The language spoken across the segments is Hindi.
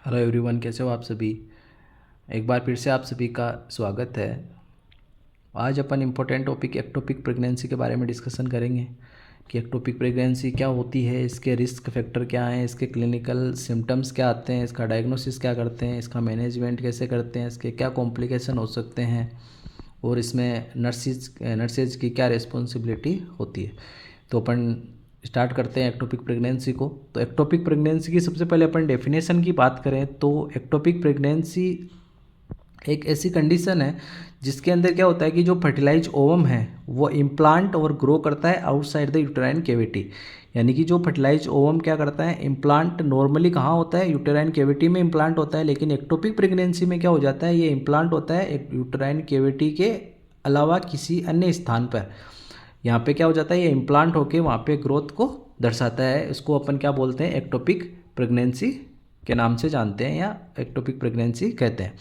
हेलो एवरीवन, कैसे हो आप सभी। एक बार फिर से आप सभी का स्वागत है। आज अपन इम्पोर्टेंट टॉपिक एक्टोपिक प्रेगनेंसी के बारे में डिस्कशन करेंगे कि एक्टोपिक प्रेगनेंसी क्या होती है, इसके रिस्क फैक्टर क्या हैं, इसके क्लिनिकल सिम्टम्स क्या आते हैं, इसका डायग्नोसिस क्या करते हैं, इसका मैनेजमेंट कैसे करते हैं, इसके क्या कॉम्प्लिकेशन हो सकते हैं और इसमें नर्सेज की क्या रिस्पॉन्सिबिलिटी होती है। तो अपन स्टार्ट करते हैं एक्टोपिक प्रेगनेंसी को। तो एक्टोपिक प्रेगनेंसी की सबसे पहले अपन डेफिनेशन की बात करें तो एक्टोपिक प्रेगनेंसी एक ऐसी कंडीशन है जिसके अंदर क्या होता है कि जो फर्टिलाइज ओवम है वो इम्प्लांट और ग्रो करता है आउटसाइड द यूटेराइन कैविटी। यानी कि जो फर्टिलाइज ओवम क्या करता है, इम्प्लांट नॉर्मली कहाँ होता है, यूटेराइन कैविटी में इम्प्लांट होता है, लेकिन एक्टोपिक प्रेगनेंसी में क्या हो जाता है, ये इम्प्लांट होता है एक यूटेराइन कैविटी के अलावा किसी अन्य स्थान पर। यहाँ पे क्या हो जाता है, ये इम्प्लांट होके वहाँ पे ग्रोथ को दर्शाता है। इसको अपन क्या बोलते हैं, एक्टोपिक प्रेगनेंसी के नाम से जानते हैं या एक्टोपिक प्रेगनेंसी कहते हैं।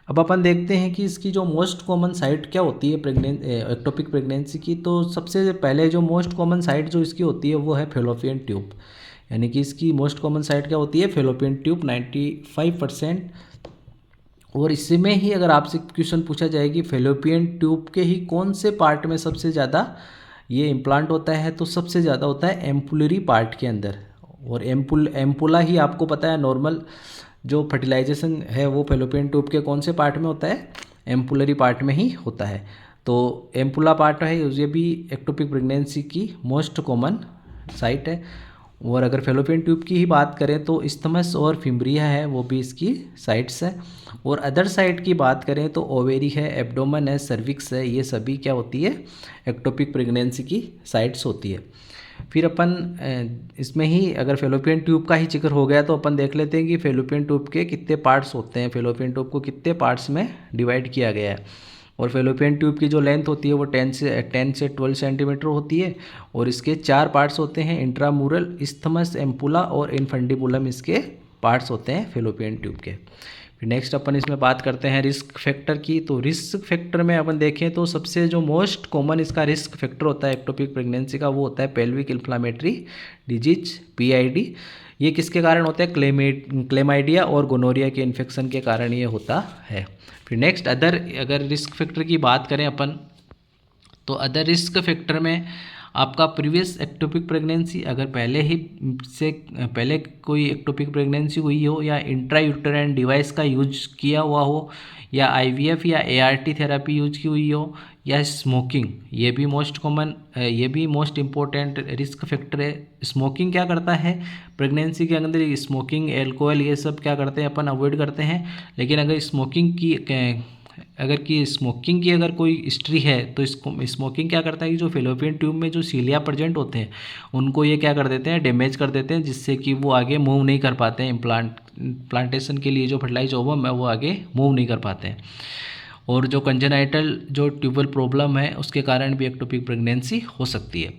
अब अपन देखते हैं कि इसकी जो मोस्ट कॉमन साइट क्या होती है एक्टोपिक प्रेगनेंसी की। तो सबसे पहले जो मोस्ट कॉमन साइट जो इसकी होती है वो है फेलोपियन ट्यूब। यानी कि इसकी मोस्ट कॉमन साइट क्या होती है, फेलोपियन ट्यूब 95%। और इसमें ही अगर आपसे क्वेश्चन पूछा जाए कि फेलोपियन ट्यूब के ही कौन से पार्ट में सबसे ज़्यादा ये इम्प्लांट होता है, तो सबसे ज़्यादा होता है एम्पुलरी पार्ट के अंदर। और एम्पुला ही आपको पता है नॉर्मल जो फर्टिलाइजेशन है वो फेलोपियन ट्यूब के कौन से पार्ट में होता है, एम्पुलरी पार्ट में ही होता है। तो एम्पुला पार्ट है, ये भी एक्टोपिक प्रेगनेंसी की मोस्ट कॉमन साइट है। और अगर फेलोपियन ट्यूब की ही बात करें तो इस्थमस और फिम्ब्रिया है, वो भी इसकी साइट्स है। और अदर साइट की बात करें तो ओवेरी है, एब्डोमन है, सर्विक्स है, ये सभी क्या होती है, एक्टोपिक प्रेगनेंसी की साइट्स होती है। फिर अपन इसमें ही अगर फेलोपियन ट्यूब का ही जिक्र हो गया तो अपन देख लेते हैं कि फेलोपियन ट्यूब के कितने पार्ट्स होते हैं, फेलोपियन ट्यूब को कितने पार्ट्स में डिवाइड किया गया है। और फेलोपियन ट्यूब की जो लेंथ होती है वो 10 से 12 सेंटीमीटर होती है। और इसके 4 पार्ट्स होते हैं, इंट्रामूरल, इस्थमस, एम्पुला और इनफंडिबुलम इसके पार्ट्स होते हैं फेलोपियन ट्यूब के। फिर नेक्स्ट अपन इसमें बात करते हैं रिस्क फैक्टर की। तो रिस्क फैक्टर में अपन देखें तो सबसे जो मोस्ट कॉमन इसका रिस्क फैक्टर होता है एक्टोपिक प्रेगनेंसी का, वो होता है पेल्विक इन्फ्लामेटरी डिजीज, PID। ये किसके कारण होता है, क्लेमाइडिया और गोनोरिया के इन्फेक्शन के कारण ये होता है। फिर नेक्स्ट अगर रिस्क फैक्टर की बात करें अपन, तो अदर रिस्क फैक्टर में आपका प्रीवियस एक्टोपिक प्रेगनेंसी, अगर पहले कोई एक्टोपिक प्रेगनेंसी हुई हो, या इंट्रा यूटेराइन डिवाइस का यूज किया हुआ हो, या IVF या ART थेरापी यूज की हुई हो, या स्मोकिंग, ये भी मोस्ट इम्पोर्टेंट रिस्क फैक्टर है। स्मोकिंग क्या करता है, प्रेगनेंसी के अंदर स्मोकिंग, एल्कोहल, ये सब क्या करते हैं अपन अवॉइड करते हैं। लेकिन अगर स्मोकिंग की अगर कोई हिस्ट्री है तो स्मोकिंग क्या करता है कि जो फेलोपियन ट्यूब में जो सीलिया प्रेजेंट होते हैं उनको ये क्या कर देते हैं, डैमेज कर देते हैं, जिससे कि वो आगे मूव नहीं कर पाते हैं। प्लांटेशन के लिए जो फर्टिलाइज ओवम है वो आगे मूव नहीं कर पाते हैं। और जो कंजेनाइटल जो ट्यूबल प्रॉब्लम है उसके कारण भी एक्टोपिक प्रेगनेंसी हो सकती है।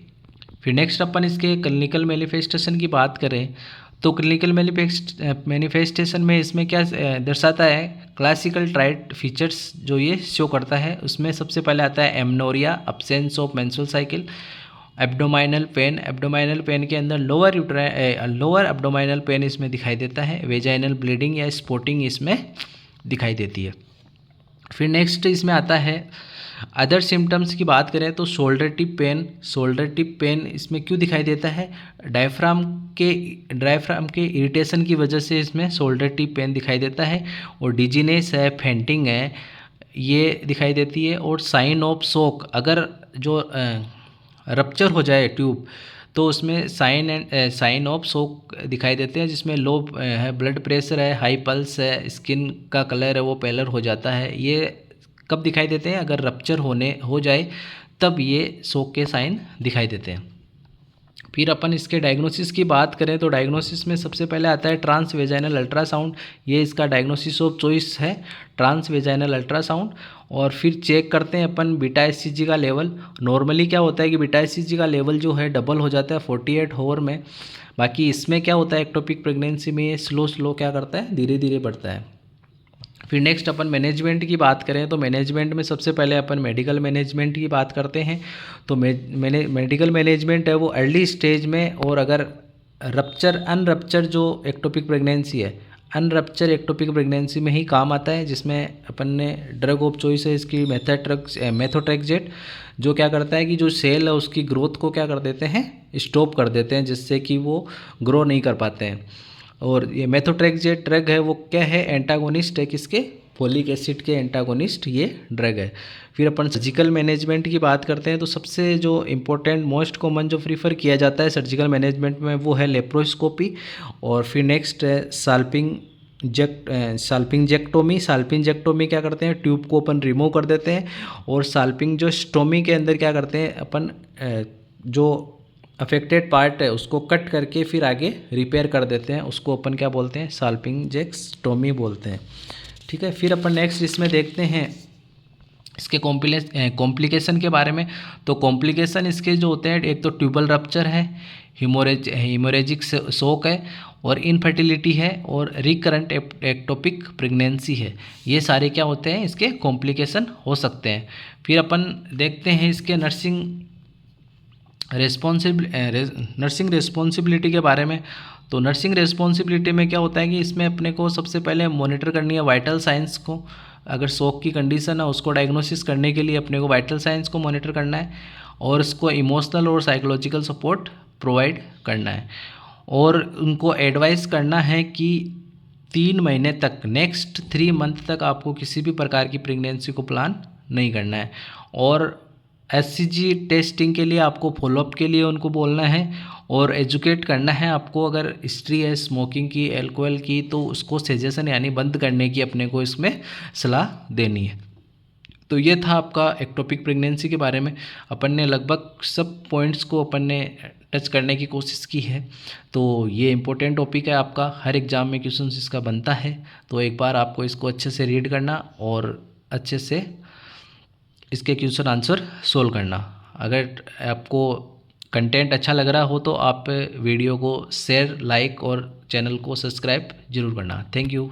फिर नेक्स्ट अपन इसके क्लिनिकल मैनिफेस्टेशन की बात करें तो क्लिनिकल मैनिफेस्टेशन में इसमें क्या दर्शाता है, क्लासिकल ट्राइड फीचर्स जो ये शो करता है उसमें सबसे पहले आता है amenorrhoea, absence of menstrual cycle, abdominal pain के अंदर लोअर एब्डोमाइनल पेन इसमें दिखाई देता है, वेजाइनल ब्लीडिंग या स्पॉटिंग इसमें दिखाई देती है। फिर नेक्स्ट इसमें आता है अदर सिम्टम्स की बात करें तो शोल्डर टिप पेन इसमें क्यों दिखाई देता है, डायफ्राम के इरिटेशन की वजह से इसमें शोल्डर टिप पेन दिखाई देता है। और डिजीनेस है, फेंटिंग है, ये दिखाई देती है। और साइन ऑफ शॉक, अगर जो रप्चर हो जाए ट्यूब तो उसमें साइन ऑफ शॉक दिखाई देते हैं, जिसमें लो है ब्लड प्रेशर है, हाई पल्स है, स्किन का कलर है वो पेलर हो जाता है। ये कब दिखाई देते हैं, अगर रप्चर हो जाए तब ये शॉक के साइन दिखाई देते हैं। फिर अपन इसके डायग्नोसिस की बात करें तो डायग्नोसिस में सबसे पहले आता है ट्रांस वेजाइनल अल्ट्रासाउंड, ये इसका डायग्नोसिस ऑफ चॉइस है, ट्रांस वेजाइनल अल्ट्रासाउंड। और फिर चेक करते हैं अपन बीटा HCG का लेवल। नॉर्मली क्या होता है कि बीटा HCG का लेवल जो है डबल हो जाता है 48 आवर में। बाकी इसमें क्या होता है, एक्टोपिक प्रेगनेंसी में ये स्लो क्या करता है, धीरे धीरे बढ़ता है। फिर नेक्स्ट अपन मैनेजमेंट की बात करें तो मैनेजमेंट में सबसे पहले अपन मेडिकल मैनेजमेंट की बात करते हैं। तो मेडिकल मैनेजमेंट है वो अर्ली स्टेज में, और अगर अनरप्चर जो एक्टोपिक प्रेगनेंसी है, अनरप्चर एक्टोपिक प्रेगनेंसी में ही काम आता है, जिसमें अपन ने ड्रग ऑफ चॉइस है इसकी मेथोट्रेक्सेट, जो क्या करता है कि जो सेल है उसकी ग्रोथ को क्या कर देते हैं, स्टॉप कर देते हैं, जिससे कि वो ग्रो नहीं कर पाते हैं। और ये मेथोट्रेक्सेट ड्रग है वो क्या है, एंटागोनिस्ट है किसके, फोलिक एसिड के एंटागोनिस्ट ये ड्रग है। फिर अपन सर्जिकल मैनेजमेंट की बात करते हैं तो सबसे जो इम्पोर्टेंट मोस्ट कॉमन जो प्रीफर किया जाता है सर्जिकल मैनेजमेंट में वो है लेप्रोस्कोपी। और फिर नेक्स्ट है साल्पिंजेक्टोमी। साल्पिंजेक्टोमी क्या करते हैं, ट्यूब को अपन रिमूव कर देते हैं। और साल्पिंग जो स्टोमी के अंदर क्या करते हैं अपन, जो अफेक्टेड पार्ट है उसको कट करके फिर आगे रिपेयर कर देते हैं, उसको अपन क्या बोलते हैं, साल्पिंजेक्टोमी बोलते हैं। ठीक है, फिर अपन नेक्स्ट इसमें देखते हैं इसके कॉम्प्लिकेशन के बारे में। तो कॉम्प्लिकेशन इसके जो होते हैं, एक तो ट्यूबल रप्चर है, हीमोरेजिक शोक है, और इनफर्टिलिटी है, और रिकरेंट एक्टोपिक प्रेगनेंसी है। ये सारे क्या होते हैं, इसके कॉम्प्लिकेशन हो सकते हैं। फिर अपन देखते हैं इसके नर्सिंग रिस्पॉन्सिबिलिटी के बारे में। तो नर्सिंग रिस्पॉन्सिबिलिटी में क्या होता है कि इसमें अपने को सबसे पहले मॉनिटर करनी है वाइटल साइंस को। अगर शॉक की कंडीशन है उसको डायग्नोसिस करने के लिए अपने को वाइटल साइंस को मॉनिटर करना है, और उसको इमोशनल और साइकोलॉजिकल सपोर्ट प्रोवाइड करना है। और उनको एडवाइस करना है कि 3 महीने तक, नेक्स्ट 3 मंथ तक आपको किसी भी प्रकार की प्रेगनेंसी को प्लान नहीं करना है। और HCG टेस्टिंग के लिए आपको फॉलोअप के लिए उनको बोलना है, और एजुकेट करना है आपको। अगर हिस्ट्री है स्मोकिंग की, एल्कोहल की, तो उसको सजेशन यानी बंद करने की अपने को इसमें सलाह देनी है। तो ये था आपका एक्टोपिक प्रेगनेंसी के बारे में। अपन ने लगभग सब पॉइंट्स को अपन ने टच करने की कोशिश की है। तो ये इम्पोर्टेंट टॉपिक है आपका, हर एग्ज़ाम में क्वेश्चन इसका बनता है। तो एक बार आपको इसको अच्छे से रीड करना और अच्छे से इसके क्वेश्चन आंसर सोल्व करना। अगर आपको कंटेंट अच्छा लग रहा हो तो आप वीडियो को शेयर, लाइक और चैनल को सब्सक्राइब जरूर करना। Thank you.